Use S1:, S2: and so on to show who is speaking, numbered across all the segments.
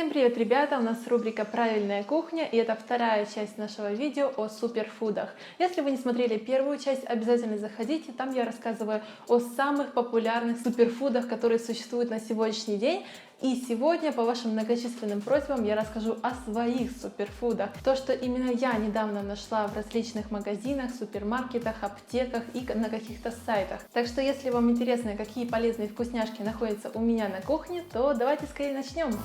S1: Всем привет, ребята! У нас рубрика «Правильная кухня», и это вторая часть нашего видео о суперфудах. Если вы не смотрели первую часть, обязательно заходите, там я рассказываю о самых популярных суперфудах, которые существуют на сегодняшний день. И сегодня, по вашим многочисленным просьбам, я расскажу о своих суперфудах. То, что именно я недавно нашла в различных магазинах, супермаркетах, аптеках и на каких-то сайтах. Так что, если вам интересно, какие полезные вкусняшки находятся у меня на кухне, то давайте скорее начнем.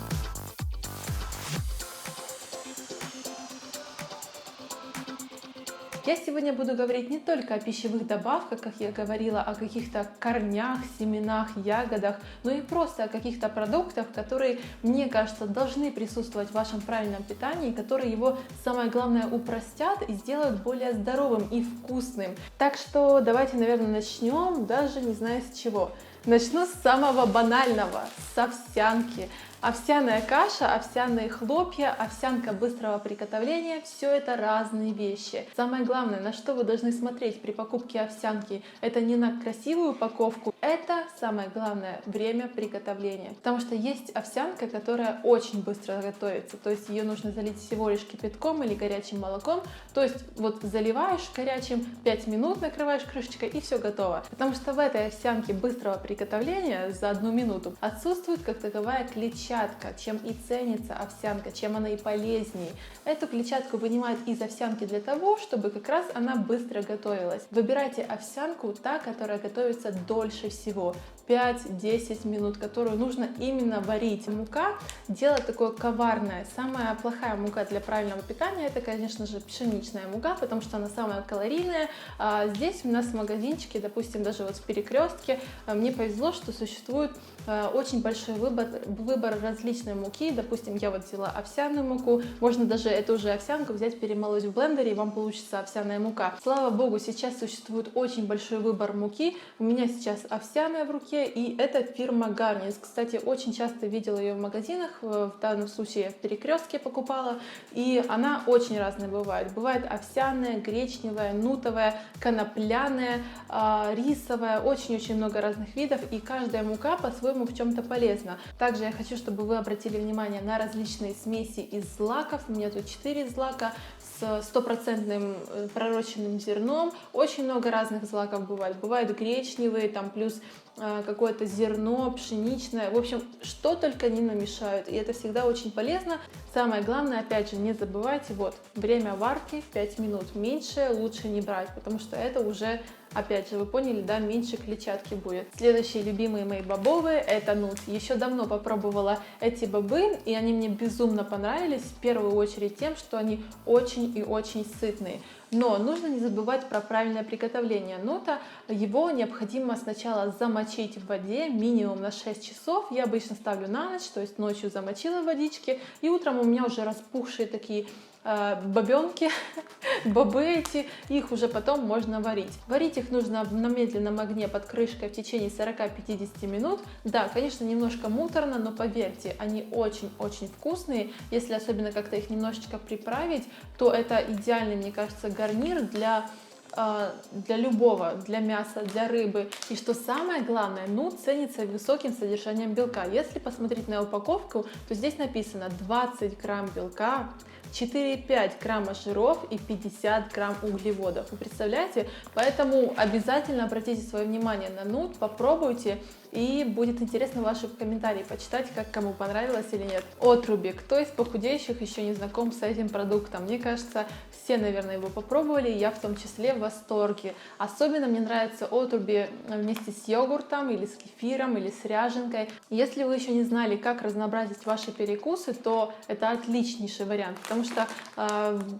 S1: Я сегодня буду говорить не только о пищевых добавках, как я говорила, о каких-то корнях, семенах, ягодах, но и просто о каких-то продуктах, которые, мне кажется, должны присутствовать в вашем правильном питании, которые его, самое главное, упростят и сделают более здоровым и вкусным. Так что давайте, наверное, начнем, даже не знаю с чего. Начну с самого банального, с овсянки. Овсяная каша, овсяные хлопья, овсянка быстрого приготовления – все это разные вещи. Самое главное, на что вы должны смотреть при покупке овсянки, это не на красивую упаковку, это самое главное время приготовления. Потому что есть овсянка, которая очень быстро готовится, то есть ее нужно залить всего лишь кипятком или горячим молоком, то есть вот заливаешь горячим, 5 минут накрываешь крышечкой и все готово. Потому что в этой овсянке быстрого приготовления за 1 минуту отсутствует как таковая клетчатка, чем и ценится овсянка, чем она и полезнее. Эту клетчатку вынимают из овсянки для того, чтобы как раз она быстро готовилась. Выбирайте овсянку, та, которая готовится дольше всего. 5-10 минут, которую нужно именно варить. Мука – дело такое коварное. Самая плохая мука для правильного питания – это, конечно же, пшеничная мука, потому что она самая калорийная. Здесь у нас в магазинчике, допустим, даже вот в Перекрестке, мне повезло, что существует очень большой выбор различной муки. Допустим, я вот взяла овсяную муку, можно даже эту же овсянку взять, перемолоть в блендере, и вам получится овсяная мука. Слава богу, сейчас существует очень большой выбор муки. У меня сейчас овсяная в руке, и это фирма Garnier. Кстати, очень часто видела ее в магазинах, в данном случае я в Перекрестке покупала, и она очень разная бывает. Бывает овсяная, гречневая, нутовая, конопляная, рисовая, очень-очень много разных видов, и каждая мука по-своему в чем-то полезна. Также я хочу, чтобы вы обратили внимание на различные смеси из злаков. У меня тут 4 злака с стопроцентным пророщенным зерном. Очень много разных злаков бывает. Бывают гречневые, там плюс какое-то зерно, пшеничное. В общем, что только не намешают. И это всегда очень полезно. Самое главное, опять же, не забывайте, вот, время варки 5 минут. Меньше лучше не брать, потому что это уже, опять же, вы поняли, да, меньше клетчатки будет. Следующие любимые мои бобовые – это нут. Еще давно попробовала эти бобы, и они мне безумно понравились. В первую очередь тем, что они очень и очень сытные. Но нужно не забывать про правильное приготовление нута. Его необходимо сначала замочить в воде минимум на 6 часов. Я обычно ставлю на ночь, то есть ночью замочила в водичке, и утром у меня уже распухшие такие бобенки, бобы эти, их уже потом можно варить. Варить их нужно на медленном огне под крышкой в течение 40-50 минут. Да, конечно, немножко муторно, но поверьте, они очень-очень вкусные. Если особенно как-то их немножечко приправить, то это идеальный, мне кажется, гарнир для любого, для мяса, для рыбы. И что самое главное, нут ценится высоким содержанием белка. Если посмотреть на упаковку, то здесь написано 20 грамм белка, 4-5 грамма жиров и 50 грамм углеводов. Вы представляете? Поэтому обязательно обратите свое внимание на нут, попробуйте, и будет интересно ваши комментарии почитать, как кому понравилось или нет. Отруби. Кто из похудеющих еще не знаком с этим продуктом? Мне кажется, все, наверное, его попробовали, я в том числе в восторге. Особенно мне нравятся отруби вместе с йогуртом, или с кефиром, или с ряженкой. Если вы еще не знали, как разнообразить ваши перекусы, то это отличнейший вариант, потому что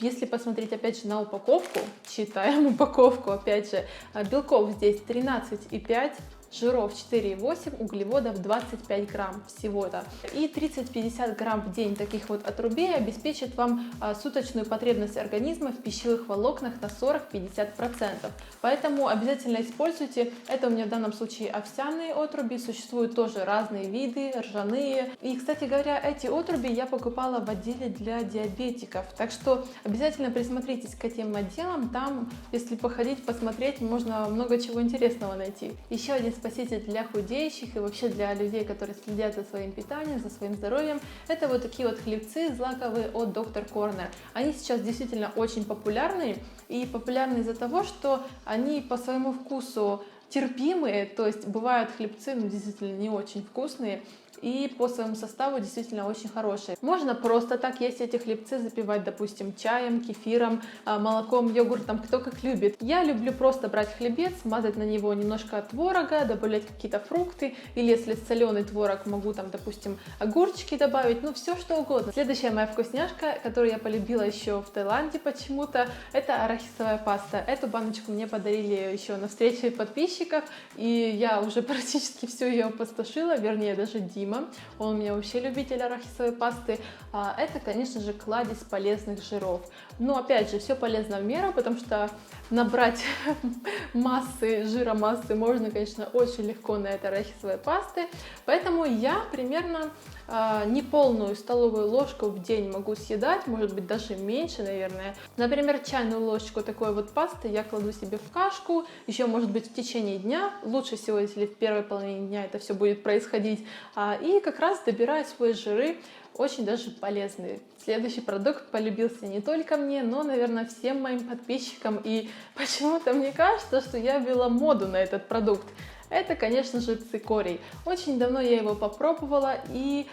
S1: если посмотреть опять же на упаковку, читаем упаковку, опять же, белков здесь 13,5, жиров 4,8, углеводов 25 грамм всего-то. И 30-50 грамм в день таких вот отрубей обеспечит вам суточную потребность организма в пищевых волокнах на 40-50%. Поэтому обязательно используйте. Это у меня в данном случае овсяные отруби. Существуют тоже разные виды, ржаные. И, кстати говоря, эти отруби я покупала в отделе для диабетиков. Так что обязательно присмотритесь к этим отделам. Там, если походить, посмотреть, можно много чего интересного найти. Еще один спаситель для худеющих и вообще для людей, которые следят за своим питанием, за своим здоровьем. Это вот такие вот хлебцы злаковые от Доктор Корнер. Они сейчас действительно очень популярны, и популярны из-за того, что они по своему вкусу терпимые, то есть бывают хлебцы, ну, действительно не очень вкусные, и по своему составу действительно очень хорошие. Можно просто так есть эти хлебцы, запивать, допустим, чаем, кефиром, молоком, йогуртом, кто как любит. Я люблю просто брать хлебец, мазать на него немножко творога, добавлять какие-то фрукты, или если соленый творог, могу там, допустим, огурчики добавить, ну все что угодно. Следующая моя вкусняшка, которую я полюбила еще в Таиланде почему-то, это арахисовая паста. Эту баночку мне подарили еще на встрече подписчиков, и я уже практически всю ее опустошила, вернее даже Дима. Он у меня вообще любитель арахисовой пасты. Это, конечно же, кладезь полезных жиров. Но, опять же, все полезно в меру, потому что набрать жира массы можно, конечно, очень легко на этой арахисовой пасты. Поэтому я примерно неполную столовую ложку в день могу съедать, может быть, даже меньше, наверное. Например, чайную ложечку такой вот пасты я кладу себе в кашку, еще, может быть, в течение дня. Лучше всего, если в первой половине дня это все будет происходить. И как раз добираю свои жиры, очень даже полезные. Следующий продукт полюбился не только мне, но, наверное, всем моим подписчикам. И почему-то мне кажется, что я ввела моду на этот продукт. Это, конечно же, цикорий. Очень давно я его попробовала, и,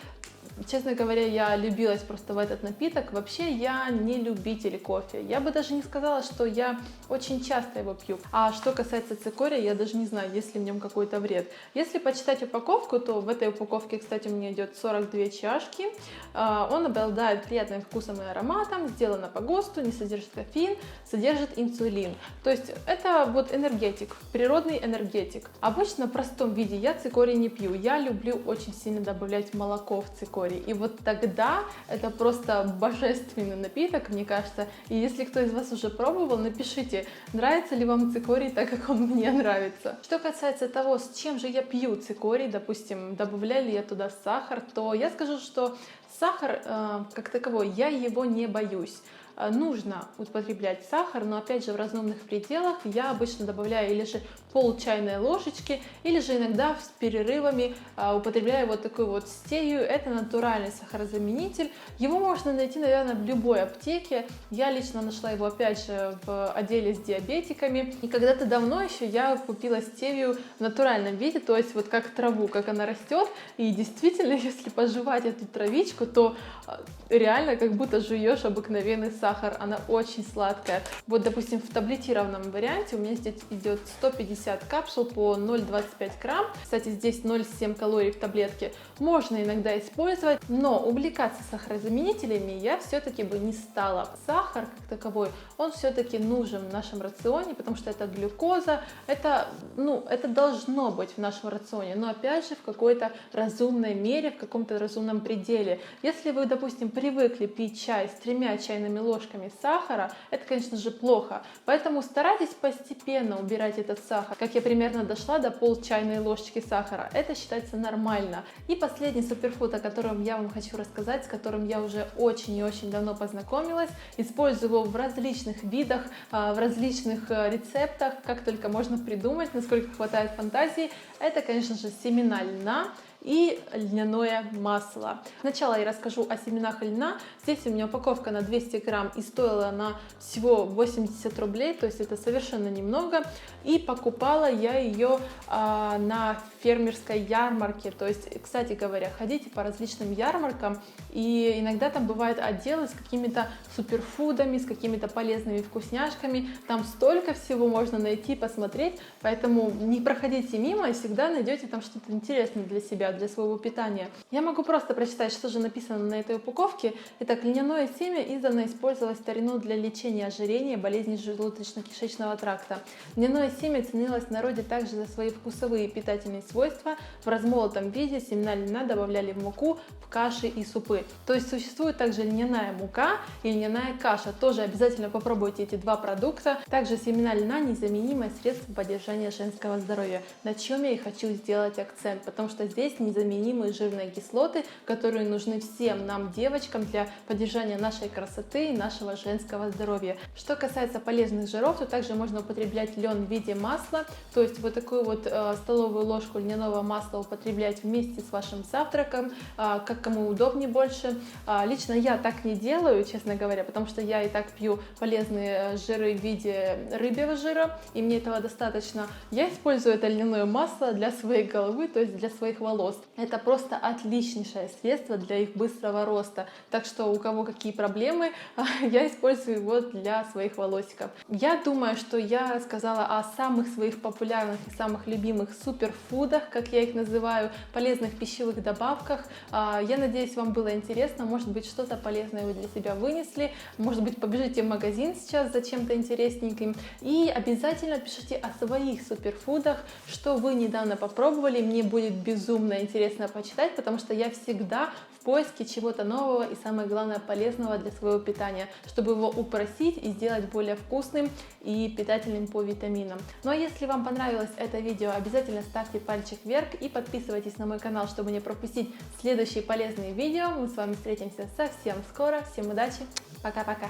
S1: честно говоря, я влюбилась просто в этот напиток. Вообще, я не любитель кофе. Я бы даже не сказала, что я очень часто его пью. А что касается цикория, я даже не знаю, есть ли в нем какой-то вред. Если почитать упаковку, то в этой упаковке, кстати, у меня идет 42 чашки. Он обладает приятным вкусом и ароматом, сделано по ГОСТу, не содержит кофеин, содержит инсулин. То есть это вот энергетик, природный энергетик. Обычно в простом виде я цикорий не пью. Я люблю очень сильно добавлять молоко в цикорий. И вот тогда это просто божественный напиток, мне кажется. И если кто из вас уже пробовал, напишите, нравится ли вам цикорий так, как он мне нравится. Что касается того, с чем же я пью цикорий, допустим, добавляю ли я туда сахар, то я скажу, что сахар как таковой, я его не боюсь. Нужно употреблять сахар, но опять же в разумных пределах. Я обычно добавляю или же пол чайной ложечки, или же иногда с перерывами употребляю вот такую вот стевию. Это натуральный сахарозаменитель. Его можно найти, наверное, в любой аптеке. Я лично нашла его опять же в отделе с диабетиками. И когда-то давно еще я купила стевию в натуральном виде, то есть вот как траву, как она растет. И действительно, если пожевать эту травичку, то реально как будто жуешь обыкновенный сахар, она очень сладкая. Вот, допустим, в таблетированном варианте у меня здесь идет 150 капсул по 0,25 грамм. Кстати, здесь 0,7 калорий в таблетке. Можно иногда использовать, но увлекаться сахарозаменителями я все-таки бы не стала. Сахар, как таковой, он все-таки нужен в нашем рационе, потому что это глюкоза, это должно быть в нашем рационе, но опять же в какой-то разумной мере, в каком-то разумном пределе. Если вы, допустим, привыкли пить чай с 3 чайными ложками сахара, это, конечно же, плохо. Поэтому старайтесь постепенно убирать этот сахар. Как я примерно дошла до пол чайной ложечки сахара, это считается нормально. И последний суперфуд, о котором я вам хочу рассказать, с которым я уже очень и очень давно познакомилась, использую его в различных видах, в различных рецептах, как только можно придумать, насколько хватает фантазии, это, конечно же, семена льна и льняное масло. Сначала я расскажу о семенах льна. Здесь у меня упаковка на 200 грамм и стоила она всего 80 рублей, то есть это совершенно немного. И покупала я ее на фермерской ярмарке. То есть, кстати говоря, ходите по различным ярмаркам, и иногда там бывают отделы с какими-то суперфудами, с какими-то полезными вкусняшками. Там столько всего можно найти, посмотреть, поэтому не проходите мимо и всегда найдете там что-то интересное для себя, для своего питания. Я могу просто прочитать, что же написано на этой упаковке. Итак, льняное семя издавна использовалось в старину для лечения ожирения, болезней желудочно-кишечного тракта. Льняное семя ценилось в народе также за свои вкусовые и питательные свойства. В размолотом виде семена льна добавляли в муку, в каши и супы. То есть существует также льняная мука и льняная каша. Тоже обязательно попробуйте эти два продукта. Также семена льна — незаменимое средство поддержания женского здоровья, на чем я и хочу сделать акцент, потому что здесь незаменимые жирные кислоты, которые нужны всем нам, девочкам, для поддержания нашей красоты и нашего женского здоровья. Что касается полезных жиров, то также можно употреблять лен в виде масла, то есть вот такую вот столовую ложку льняного масла употреблять вместе с вашим завтраком, как кому удобнее больше. Лично я так не делаю, честно говоря, потому что я и так пью полезные жиры в виде рыбьего жира, и мне этого достаточно. Я использую это льняное масло для своей головы, то есть для своих волос. Это просто отличнейшее средство для их быстрого роста. Так что у кого какие проблемы, я использую его для своих волосиков. Я думаю, что я рассказала о самых своих популярных и самых любимых суперфудах, как я их называю, полезных пищевых добавках. Я надеюсь, вам было интересно, может быть, что-то полезное вы для себя вынесли, может быть, побежите в магазин сейчас за чем-то интересненьким, и обязательно пишите о своих суперфудах, что вы недавно попробовали, мне будет безумно интересно почитать, потому что я всегда в поиске чего-то нового и, самое главное, полезного для своего питания, чтобы его упростить и сделать более вкусным и питательным по витаминам. Ну а если вам понравилось это видео, обязательно ставьте пальчик вверх и подписывайтесь на мой канал, чтобы не пропустить следующие полезные видео. Мы с вами встретимся совсем скоро. Всем удачи, пока-пока!